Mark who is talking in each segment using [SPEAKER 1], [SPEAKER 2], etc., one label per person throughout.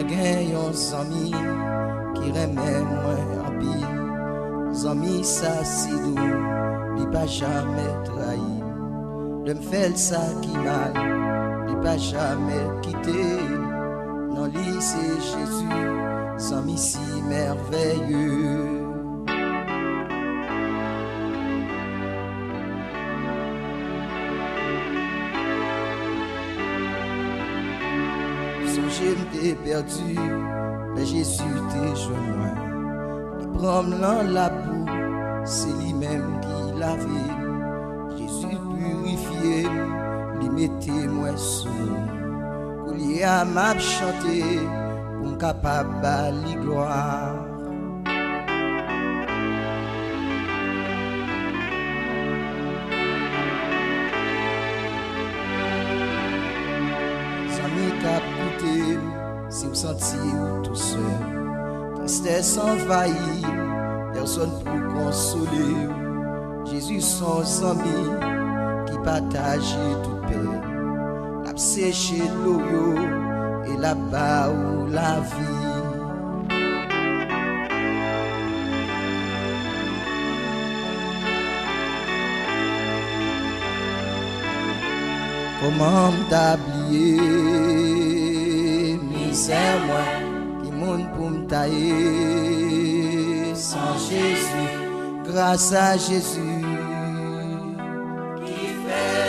[SPEAKER 1] gen un ami qui remet moi en pile. Zami ça si doux, il pas jamais trahi. De me faire ça qui mal, il pas jamais quitté. Non lui c'est Jésus, zami si merveilleux. Songez m'étais perdu, mais Jésus t'es joint moi. Il prend la boue, c'est lui-même qui l'avait. Jésus purifié, lui mettait moi sous. Qu'il y a m'a chanté, pour me capable de gloire. Si vous sentez tout seul, tristesse envahit, personne pour consoler. Jésus son ami qui partage toute paix, l'a séché l'eau et là-bas où la vie. Comment t'oublier? C'est moi qui monte pour me tailler sans Jésus, grâce à Jésus qui fait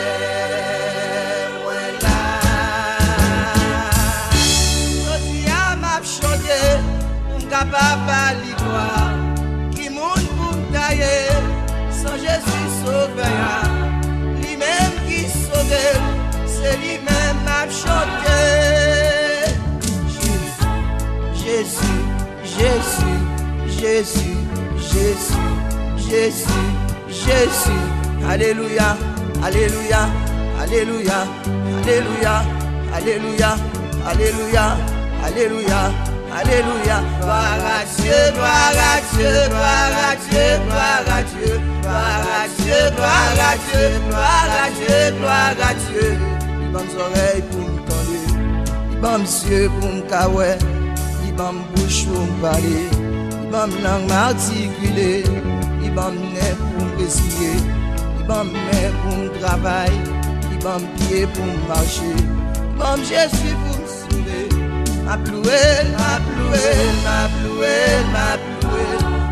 [SPEAKER 1] moi là. Je dis à ma chanté, pour me capable d'y croire, qui monte pour me tailler sans Jésus sauveur, lui-même qui sauve, c'est lui-même m'a chanté. Jésus, Jésus, Jésus, Jésus, Jésus, Jésus. Alléluia, Alléluia, Alléluia, Alléluia, Alléluia, Alléluia, Alléluia, Alléluia. Gloire à Dieu, gloire à Dieu, gloire à Dieu, gloire à Dieu, gloire à Dieu, gloire à Dieu, gloire à Dieu, gloire à Dieu. Il m'a oreilles pour me tendre, il m'a yeux pour me caouer. Il m'a bouche pour me parler, il m'a langue articulée, il m'a nez pour me respirer, il m'a main pour me travailler, il m'a pied pour me marcher, il m'a Jésus pour me soulever. M'a ploué, m'a ploué, m'a ploué, m'a ploué,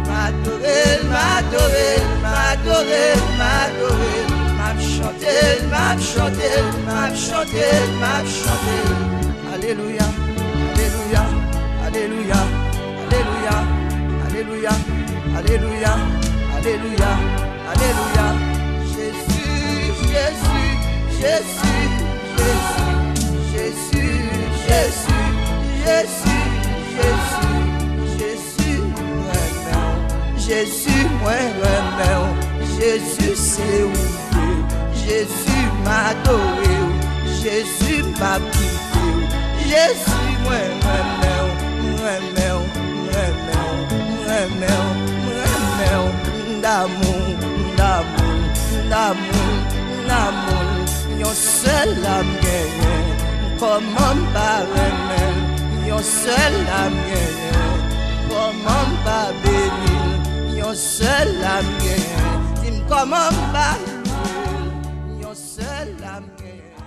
[SPEAKER 1] m'a adoré, m'a adoré, m'a adoré, m'a adoré, m'a chanté, m'a chanté, m'a chanté, m'a chanté. Alléluia, Alléluia. Alléluia, Alléluia, Alléluia, Alléluia, Alléluia, Alléluia. Jésus, Jésus, Jésus, Jésus, Jésus, Jésus, Jésus, Jésus, Jésus, moi, Jésus, c'est où Jésus m'a adoré, Jésus m'a quitté, Jésus, moi, d'amour, yon seul âme gagne, comment pas remettre, yon seul âme gagne, comment pas bénir, yon seul âme gagne, dis-moi comment pas, yon seul âme gagne.